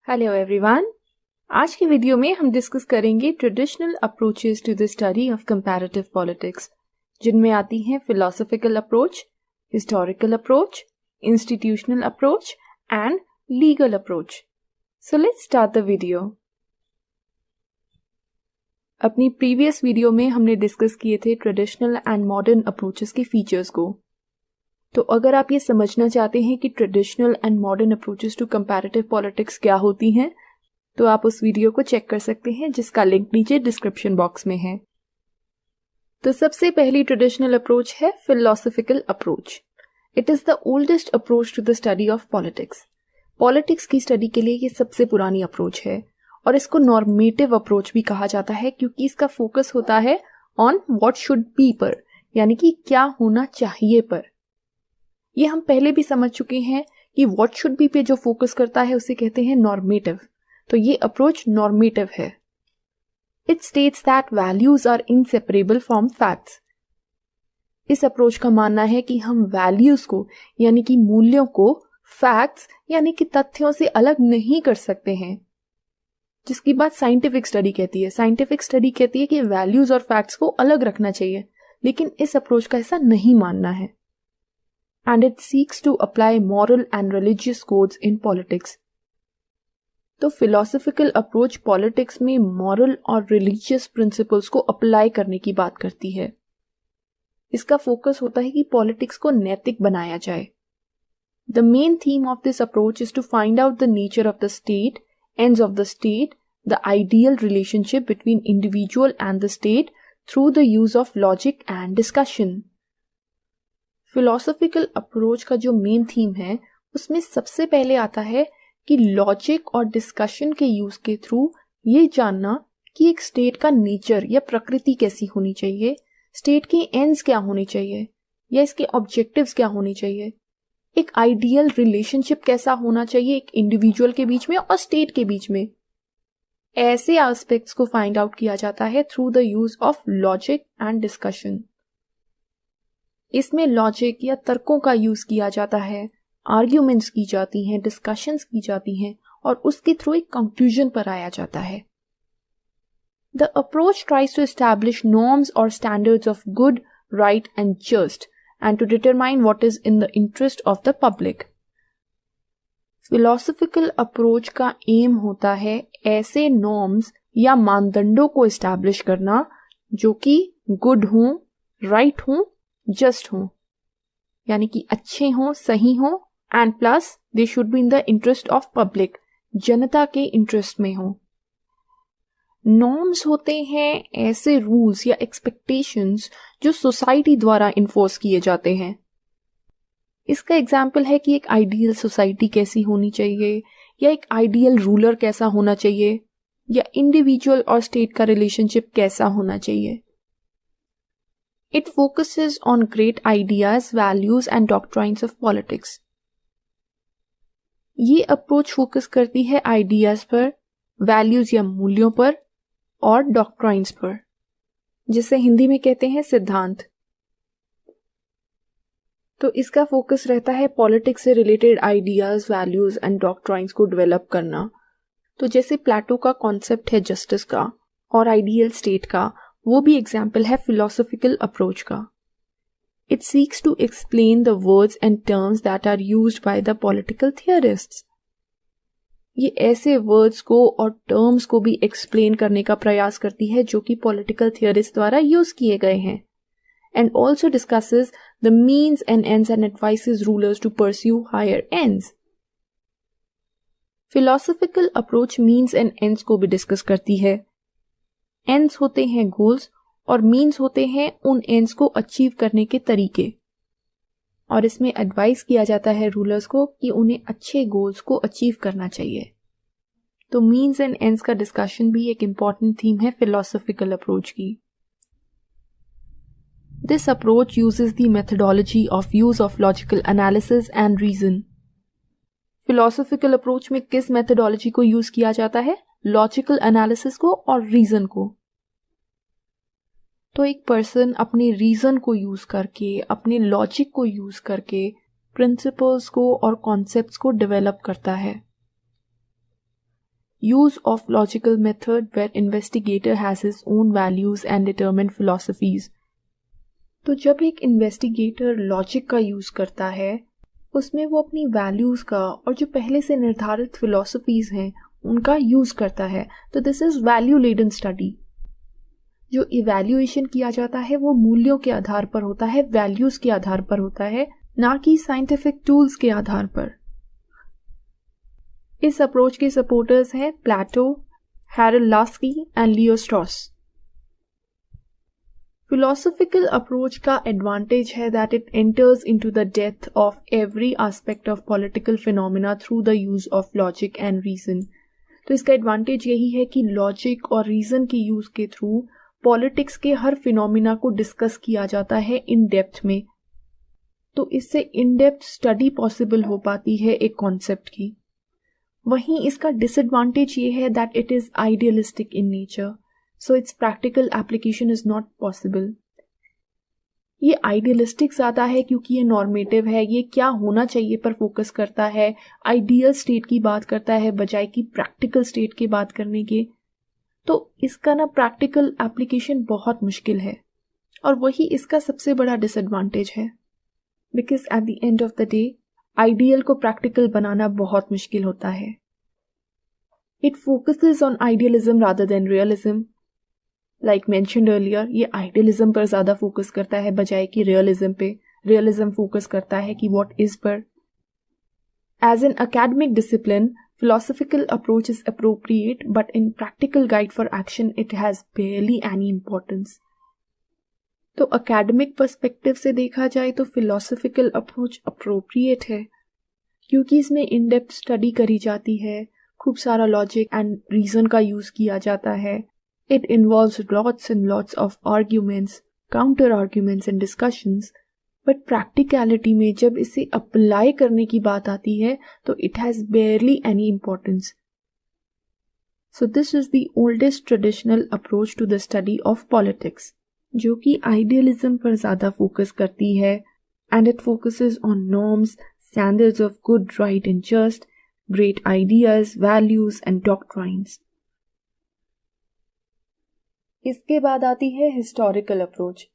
Hello everyone. आज के video में हम डिस्कस करेंगे traditional approaches to the study of comparative politics, जिनमें आती हैं philosophical approach, historical approach, institutional approach and legal approach. So let's start the video. अपनी प्रीवियस वीडियो में हमने डिस्कस किए थे ट्रेडिशनल एंड मॉडर्न अप्रोचेस के फीचर्स को। तो अगर आप ये समझना चाहते हैं कि traditional and modern approaches to comparative politics क्या होती हैं, तो आप उस वीडियो को चेक कर सकते हैं, जिसका लिंक नीचे डिस्क्रिप्शन बॉक्स में है। तो सबसे पहली ट्रेडिशनल अप्रोच है philosophical approach. It is the oldest approach to the study of politics. Politics की स्टडी के लिए ये सबसे पुरानी अप्रोच है और इसको नॉर्मेटिव अप्रोच भी कहा जाता है, क्योंकि इसका फोकस होता है ऑन व्हाट शुड बी पर, यानी कि क्या होना चाहिए पर। ये हम पहले भी समझ चुके हैं कि व्हाट शुड बी पे जो फोकस करता है उसे कहते हैं नॉर्मेटिव। तो ये अप्रोच नॉर्मेटिव है। It states that values are inseparable from facts. इस अप्रोच का मानना है कि हम वैल्यूज को, यानी कि मूल्यों को, फैक्ट्स यानी कि तथ्यों से अलग नहीं कर सकते हैं, जिसकी बात साइंटिफिक स्टडी कहती है। साइंटिफिक स्टडी कहती है कि वैल्यूज और फैक्ट्स को अलग रखना चाहिए, लेकिन इस अप्रोच का ऐसा नहीं मानना है। And it seeks to apply moral and religious codes in politics. तो philosophical approach पॉलिटिक्स में moral और religious principles को अप्लाई करने की बात करती है। इसका फोकस होता है कि पॉलिटिक्स को नैतिक बनाया जाए। The main theme of this approach is to find out the nature of the state, ends of the state, the ideal relationship between individual and the state through the use of logic and discussion. Philosophical approach का जो main theme है उसमें सबसे पहले आता है कि logic और डिस्कशन के यूज के थ्रू ये जानना कि एक स्टेट का नेचर या प्रकृति कैसी होनी चाहिए, स्टेट के एंड्स क्या होने चाहिए या इसके ऑब्जेक्टिव्स क्या होने चाहिए, एक आइडियल रिलेशनशिप कैसा होना चाहिए एक इंडिविजुअल के बीच में और स्टेट के बीच में। ऐसे एस्पेक्ट्स को फाइंड आउट किया जाता है through the use of logic and discussion. इसमें लॉजिक या तर्कों का यूज किया जाता है, आर्ग्यूमेंट्स की जाती हैं, डिस्कशंस की जाती हैं और उसके थ्रू एक कंक्लूजन पर आया जाता है। The approach tries to establish norms और standards of good, right and just and to determine what is in the interest of the public. Philosophical approach का एम होता है ऐसे नॉर्म्स या मानदंडों को एस्टैब्लिश करना जो कि गुड हों, राइट हों, जस्ट हो, यानी कि अच्छे हों, सही हों, and plus they should be in the interest of public, जनता के इंटरेस्ट में हो। नॉर्म्स होते हैं ऐसे रूल्स या एक्सपेक्टेशंस जो सोसाइटी द्वारा इन्फोर्स किए जाते हैं। इसका एग्जाम्पल है कि एक आइडियल सोसाइटी कैसी होनी चाहिए, या एक आइडियल रूलर कैसा होना चाहिए, या इंडिविजुअल और स्टेट का रिलेशनशिप कैसा होना चाहिए। It focuses on great ideas, values and doctrines of politics. ये अप्रोच फोकस करती है आइडियाज पर, वैल्यूज या मूल्यों पर और डॉक्ट्राइन्स पर, जिसे हिंदी में कहते हैं सिद्धांत। तो इसका फोकस रहता है पॉलिटिक्स से related ideas, values and doctrines को डेवलप करना। तो जैसे प्लेटो का कॉन्सेप्ट है जस्टिस का और आइडियल स्टेट का, वो भी एग्जाम्पल है फिलोसॉफिकल अप्रोच का। It seeks to explain the words and terms that are used by the political theorists. ये ऐसे वर्ड्स को और टर्म्स को भी एक्सप्लेन करने का प्रयास करती है जो कि पॉलिटिकल थियरिस्ट द्वारा यूज किए गए हैं, and also discusses the means and ends and advises rulers to pursue higher ends. Philosophical approach means and ends को भी डिस्कस करती है। एंड्स होते हैं गोल्स और मीन्स होते हैं उन एंड्स को अचीव करने के तरीके, और इसमें एडवाइस किया जाता है रूलर्स को कि उन्हें अच्छे गोल्स को अचीव करना चाहिए। तो मीन्स एंड एंड्स का डिस्कशन भी एक इंपॉर्टेंट थीम है फिलोसॉफिकल अप्रोच की। This approach uses the methodology of use of logical analysis and reason. Philosophical approach में किस मेथोडोलॉजी को यूज किया जाता है? लॉजिकल एनालिसिस को और रीजन को। तो एक पर्सन अपने रीजन को यूज करके, अपने लॉजिक को यूज करके प्रिंसिपल्स को और कॉन्सेप्ट्स को डेवलप करता है। use of logical method where investigator has his own values and determined philosophies. तो जब एक इन्वेस्टिगेटर लॉजिक का यूज़ करता है उसमें वो अपनी वैल्यूज़ का और जो पहले से निर्धारित फिलॉसफीज़ हैं उनका यूज़ करता है. तो this is value laden study. जो इवैल्यूएशन किया जाता है वो मूल्यों के आधार पर होता है, वैल्यूज़ के आधार पर होता है, ना कि साइंटिफिक टूल्स के आधार पर. इस अप्रोच के सपोर्टर्स हैं Plato, Harold Laski and Leo Strauss. Philosophical approach का एडवांटेज है that it enters into the depth of every aspect of political phenomena through the use of logic and reason. तो इसका advantage यही है कि logic और reason के use के थ्रू पॉलिटिक्स के हर फिनोमिना को डिस्कस किया जाता है इन डेप्थ में. तो इससे इन डेप्थ स्टडी पॉसिबल हो पाती है एक कॉन्सेप्ट की. वहीं इसका डिसएडवांटेज ये है that it is idealistic in nature, so it's practical application is not possible. ये आइडियलिस्टिक ज़्यादा है क्योंकि ये नॉर्मेटिव है, ये क्या होना चाहिए पर फोकस करता है, आइडियल स्टेट की बात करता है बजाय कि प्रैक्टिकल स्टेट की बात करने के. तो इसका ना प्रैक्टिकल एप्लीकेशन बहुत मुश्किल है और वही इसका सबसे बड़ा डिसएडवांटेज है. Because at the end of the day ideal को प्रैक्टिकल बनाना बहुत मुश्किल होता है. It focuses on idealism rather than realism. Like mentioned earlier, ये आइडियलिज्म पर ज़्यादा फोकस करता है बजाय कि रियलिज्म पे. रियलिज्म फोकस करता है कि व्हाट इज पर. As an academic discipline, philosophical approach is appropriate, but in practical guide for action, it has barely any importance. तो academic perspective से देखा जाए तो philosophical approach appropriate है क्योंकि इसमें in-depth study करी जाती है, खूब सारा logic and reason का use किया जाता है. It involves lots and lots of arguments, counter arguments and discussions. But practicality में जब इसे अप्लाई करने की बात आती है तो it has barely any importance. So this is the oldest traditional approach to the study of politics, जो कि आइडियलिज्म पर ज़्यादा फोकस करती है and it focuses on norms, standards of good, right and just, great ideas, values and doctrines. इसके बाद आती है historical approach,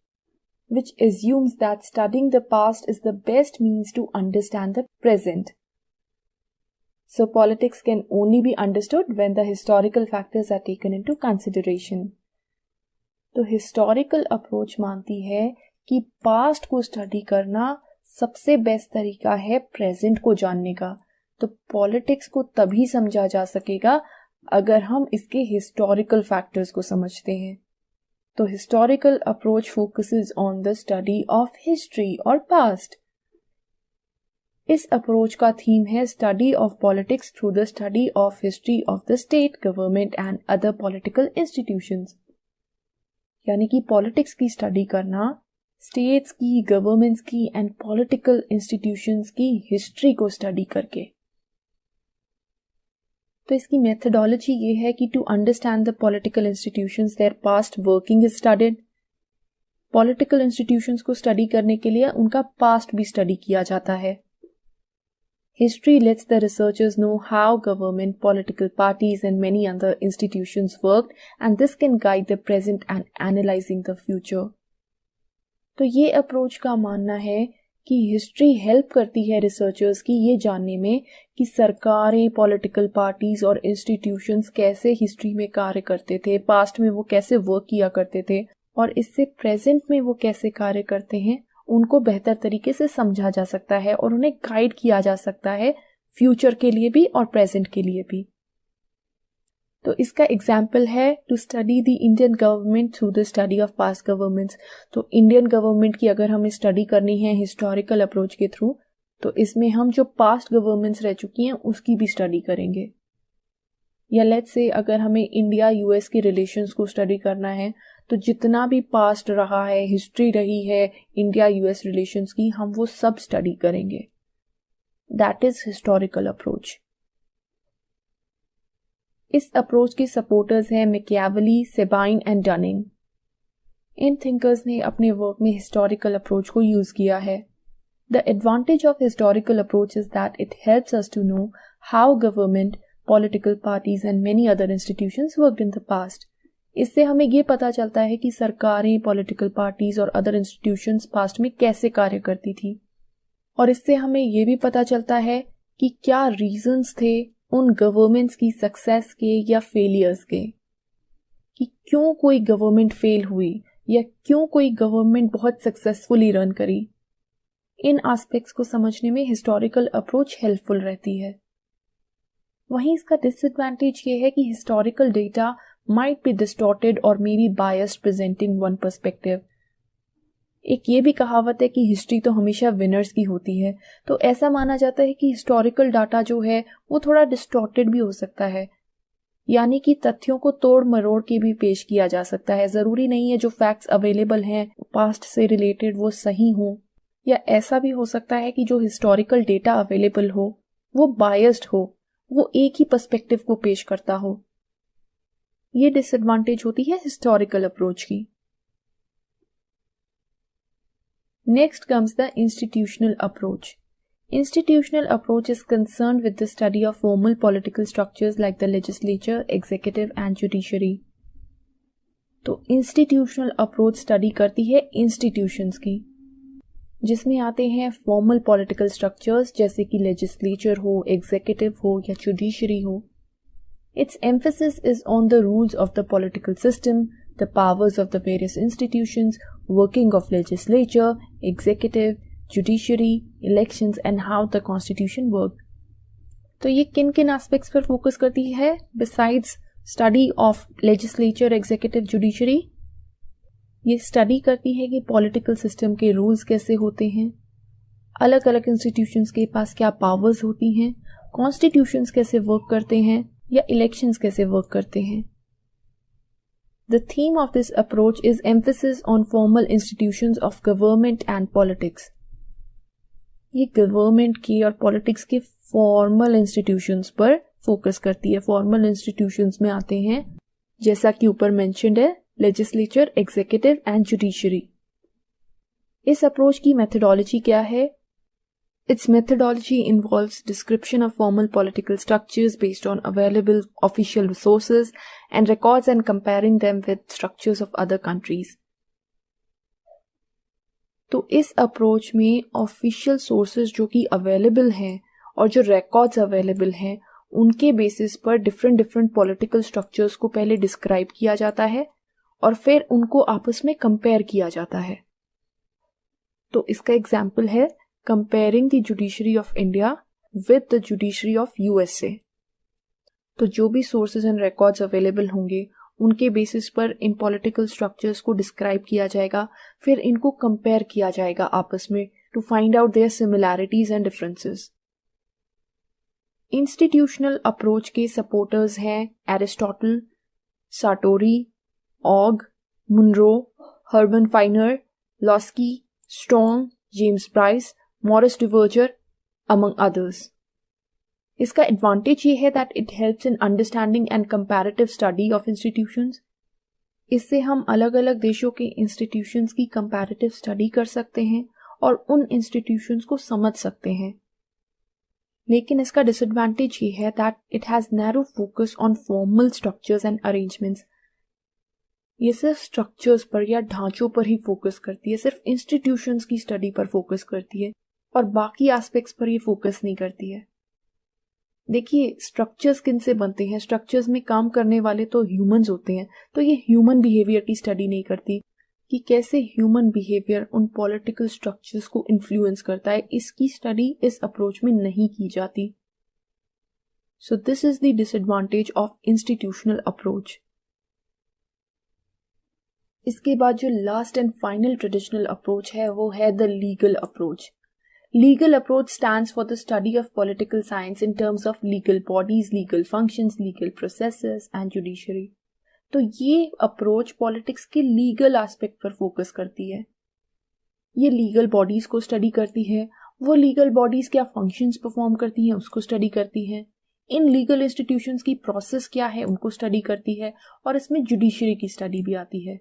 which assumes that studying the past is the best means to understand the present. So politics can only be understood when the historical factors are taken into consideration. तो historical approach मानती है कि past को study करना सबसे best तरीका है present को जानने का. तो politics को तभी समझा जा सकेगा अगर हम इसके historical factors को समझते हैं. तो historical approach focuses on the study of history और past. इस approach का theme है study of politics through the study of history of the state, government and other political institutions. यानी कि politics की study करना states की, governments की and political institutions की history को study करके. तो इसकी मेथडोलॉजी ये है कि to understand the political institutions their past working is studied. Political institutions को स्टडी करने के लिए उनका पास्ट भी स्टडी किया जाता है. History let's the researchers no how government, political parties and many other institutions worked and this can guide the present and analysing the future. तो ये अप्रोच का मानना है कि हिस्ट्री हेल्प करती है रिसर्चर्स की ये जानने में कि सरकारें, पॉलिटिकल पार्टीज और इंस्टीट्यूशंस कैसे हिस्ट्री में कार्य करते थे, पास्ट में वो कैसे वर्क किया करते थे और इससे प्रेजेंट में वो कैसे कार्य करते हैं उनको बेहतर तरीके से समझा जा सकता है और उन्हें गाइड किया जा सकता है फ्यूचर के लिए भी और प्रेजेंट के लिए भी. तो इसका एग्जाम्पल है to study the Indian government through the study of past governments. तो इंडियन गवर्नमेंट की अगर हमें स्टडी करनी है हिस्टोरिकल अप्रोच के थ्रू तो इसमें हम जो पास्ट गवर्नमेंट्स रह चुकी हैं उसकी भी स्टडी करेंगे. या लेट्स से अगर हमें इंडिया यूएस के रिलेशंस को स्टडी करना है तो जितना भी पास्ट रहा है, हिस्ट्री रही है इंडिया यूएस रिलेशंस की, हम वो सब स्टडी करेंगे. That is historical approach. इस अप्रोच के सपोर्टर्स हैं Machiavelli, Sabine and Dunning. In thinkers ने अपने वर्क में हिस्टोरिकल अप्रोच को यूज किया है. The advantage of historical approach is that it helps us to know how government, political parties and many other institutions worked in the past. इससे हमें ये पता चलता है कि सरकारें, पॉलिटिकल पार्टीज और अदर इंस्टीट्यूशंस पास्ट में कैसे कार्य करती थी, और इससे हमें ये भी पता चलता है कि क्या रीजंस थे उन गवर्नमेंट्स की सक्सेस के या फेलियर्स के, कि क्यों कोई गवर्नमेंट फेल हुई या क्यों कोई गवर्नमेंट बहुत सक्सेसफुली रन करी। इन एस्पेक्ट्स को समझने में हिस्टोरिकल अप्रोच हेल्पफुल रहती है। वहीं इसका डिसएडवांटेज ये है कि historical data might be distorted or maybe biased presenting one perspective. एक ये भी कहावत है कि हिस्ट्री तो हमेशा विनर्स की होती है, तो ऐसा माना जाता है कि हिस्टोरिकल डाटा जो है वो थोड़ा डिस्टॉर्टेड भी हो सकता है, यानी कि तथ्यों को तोड़ मरोड़ के भी पेश किया जा सकता है। जरूरी नहीं है जो फैक्ट्स अवेलेबल हैं पास्ट से रिलेटेड वो सही हो, या ऐसा भी हो सकता है कि जो हिस्टोरिकल डेटा अवेलेबल हो वो बायस्ड हो, वो एक ही पर्सपेक्टिव को पेश करता हो। ये डिसएडवांटेज होती है हिस्टोरिकल अप्रोच की। Next comes the institutional approach. Institutional approach is concerned with the study of formal political structures like the legislature, executive and judiciary. तो institutional approach study करती है institutions की, जिसमें आते हैं formal political structures जैसे कि legislature हो, executive हो या judiciary हो. Its emphasis is on the rules of the political system, the powers of the various institutions, working of legislature, executive, judiciary, elections and how the constitution work. तो ये किन किन एस्पेक्ट्स पर focus करती है besides study of legislature, executive, judiciary? ये study करती है कि पॉलिटिकल सिस्टम के रूल्स कैसे होते हैं, अलग अलग इंस्टीट्यूशंस के पास क्या पावर्स होती हैं, कॉन्स्टिट्यूशंस कैसे वर्क करते हैं या इलेक्शंस कैसे वर्क करते हैं. The theme of this approach is emphasis on formal institutions of government and politics. ये गवर्नमेंट की और पॉलिटिक्स के फॉर्मल इंस्टीट्यूशंस पर फोकस करती है. फॉर्मल इंस्टीट्यूशंस में आते हैं जैसा कि ऊपर मेंशन्ड है लेजिस्लेचर, एग्जीक्यूटिव एंड जुडिशरी. इस अप्रोच की मेथोडोलॉजी क्या है? Its methodology involves description of formal political structures based on available official resources and records and comparing them with structures of other countries. तो इस अप्रोच में official sources जो कि available हैं और जो रिकॉर्ड्स अवेलेबल हैं उनके बेसिस पर डिफरेंट पॉलिटिकल स्ट्रक्चर्स को पहले डिस्क्राइब किया जाता है और फिर उनको आपस में कंपेयर किया जाता है. तो इसका एग्जाम्पल है comparing the judiciary of India with the judiciary of USA. तो जो भी सोर्सेज एंड रिकॉर्ड्स अवेलेबल होंगे उनके बेसिस पर इन पॉलिटिकल स्ट्रक्चर्स को डिस्क्राइब किया जाएगा, फिर इनको कंपेयर किया जाएगा आपस में to find out their similarities and differences. Institutional approach के सपोर्टर्स हैं Aristotle, Sartori, Ogg, Munro, Herman Finer, Laski, Strong, James Bryce, Maurice Duverger among others. इसका एडवांटेज ये है that it helps in understanding and comparative study of institutions. इससे हम अलग अलग देशों के इंस्टीट्यूशंस की कंपैरेटिव स्टडी कर सकते हैं और उन इंस्टीट्यूशंस को समझ सकते हैं. लेकिन इसका डिसएडवांटेज ये है that it has narrow focus on formal structures and arrangements. ये सिर्फ स्ट्रक्चर्स पर या ढांचों पर ही फोकस करती है, सिर्फ इंस्टीट्यूशंस की स्टडी पर फोकस करती है और बाकी एस्पेक्ट्स पर ये फोकस नहीं करती है. देखिए स्ट्रक्चर्स किन से बनते हैं, स्ट्रक्चर्स में काम करने वाले तो ह्यूमंस होते हैं, तो ये ह्यूमन बिहेवियर की स्टडी नहीं करती कि कैसे ह्यूमन बिहेवियर उन पॉलिटिकल स्ट्रक्चर्स को इन्फ्लुएंस करता है. इसकी स्टडी इस अप्रोच में नहीं की जाती. सो this is the disadvantage of institutional approach. इसके बाद जो last and final traditional approach है वो है the legal approach. Legal approach stands for the study of political science in terms of legal bodies, legal functions, legal processes and judiciary. तो ये approach politics के legal aspect पर focus करती है. ये लीगल बॉडीज को स्टडी करती है, वो लीगल बॉडीज क्या फंक्शंस परफॉर्म करती हैं उसको स्टडी करती है, इन लीगल इंस्टीट्यूशंस की प्रोसेस क्या है उनको स्टडी करती है, और इसमें जुडिशरी की स्टडी भी आती है.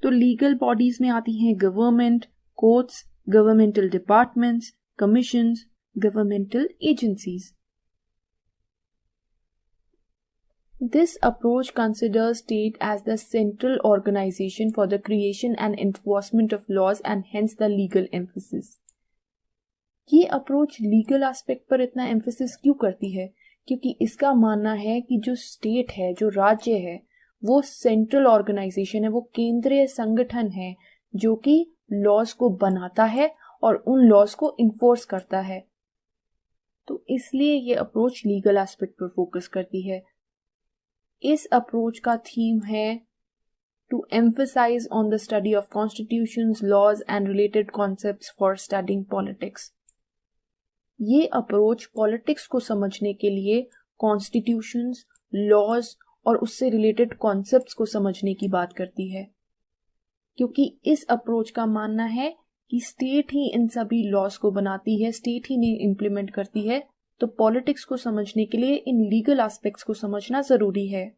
तो लीगल बॉडीज में आती हैं government, courts, governmental departments, commissions, governmental agencies. This approach considers state as the central organization for the creation and enforcement of laws and hence the legal emphasis. ये approach legal aspect पर इतना emphasis क्यों करती है? क्योंकि इसका मानना है कि जो स्टेट है, जो राज्य है, वो सेंट्रल ऑर्गेनाइजेशन है, वो केंद्रीय संगठन है जो कि लॉज को बनाता है और उन लॉज को इन्फोर्स करता है। तो इसलिए ये अप्रोच लीगल एस्पेक्ट पर फोकस करती है। इस अप्रोच का थीम है to emphasise on the study of constitutions, laws and related concepts for studying politics. ये अप्रोच पॉलिटिक्स को समझने के लिए कॉन्स्टिट्यूशंस, लॉज और उससे रिलेटेड कॉन्सेप्ट्स को समझने की बात करती है, क्योंकि इस अप्रोच का मानना है कि स्टेट ही इन सभी लॉज को बनाती है, स्टेट ही इन्हें इम्प्लीमेंट करती है, तो पॉलिटिक्स को समझने के लिए इन लीगल एस्पेक्ट्स को समझना जरूरी है।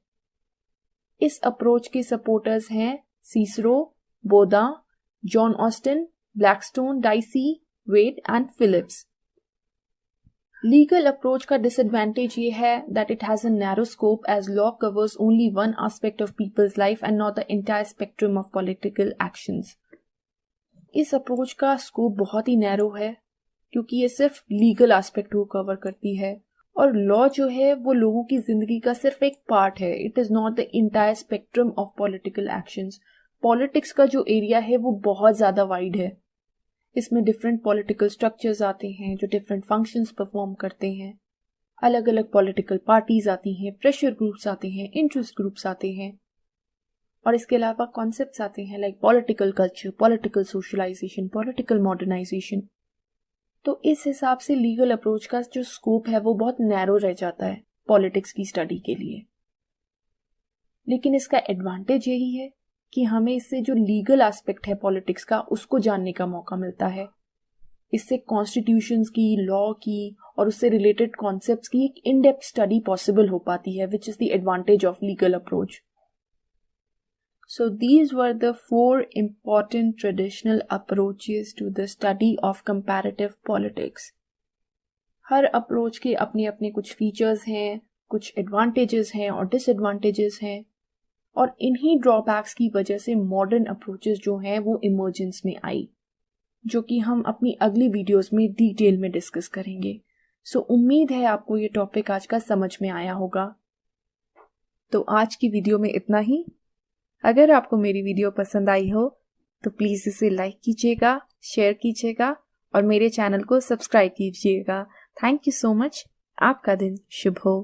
इस अप्रोच के सपोर्टर्स हैं Cicero, Bodin, John Austin, Blackstone, Dicey, Wade and Phillips. Legal approach का डिसएडवांटेज ये है that it has a narrow scope as law covers only one aspect of people's life and not the entire spectrum of political actions. इस approach का scope बहुत ही narrow है क्योंकि ये सिर्फ लीगल एस्पेक्ट को कवर करती है और लॉ जो है वो लोगों की जिंदगी का सिर्फ एक पार्ट है। It is not the entire spectrum of political actions. Politics का जो एरिया है वो बहुत ज्यादा वाइड है। इसमें डिफरेंट पॉलिटिकल स्ट्रक्चर्स आते हैं जो डिफरेंट फंक्शंस परफॉर्म करते हैं, अलग अलग पॉलिटिकल पार्टीज आती हैं, प्रेशर ग्रुप्स आते हैं, इंटरेस्ट ग्रुप्स आते हैं और इसके अलावा कॉन्सेप्ट्स आते हैं like political culture, political socialisation, political modernisation. तो इस हिसाब से लीगल अप्रोच का जो स्कोप है वो बहुत नैरो रह जाता है पॉलिटिक्स की स्टडी के लिए। लेकिन इसका एडवांटेज यही है कि हमें इससे जो लीगल एस्पेक्ट है पॉलिटिक्स का उसको जानने का मौका मिलता है। इससे कॉन्स्टिट्यूशंस की, लॉ की और उससे रिलेटेड कॉन्सेप्ट्स की एक इन डेप्थ स्टडी पॉसिबल हो पाती है, which is the advantage of legal approach. So these were the 4 important traditional approaches to the study of comparative politics. Her approach के अपने अपने कुछ फीचर्स हैं, कुछ एडवांटेजेस हैं और डिसएडवांटेजेस हैं और इन्हीं ड्रॉबैक्स की वजह से मॉडर्न अप्रोचेस जो हैं वो इमर्जेंस में आई, जो कि हम अपनी अगली वीडियोस में डिटेल में डिस्कस करेंगे। सो उम्मीद है आपको ये टॉपिक आज का समझ में आया होगा। तो आज की वीडियो में इतना ही। अगर आपको मेरी वीडियो पसंद आई हो तो प्लीज़ इसे लाइक कीजिएगा, शेयर कीजिएगा और मेरे चैनल को सब्सक्राइब कीजिएगा। Thank you so much. आपका दिन शुभ हो।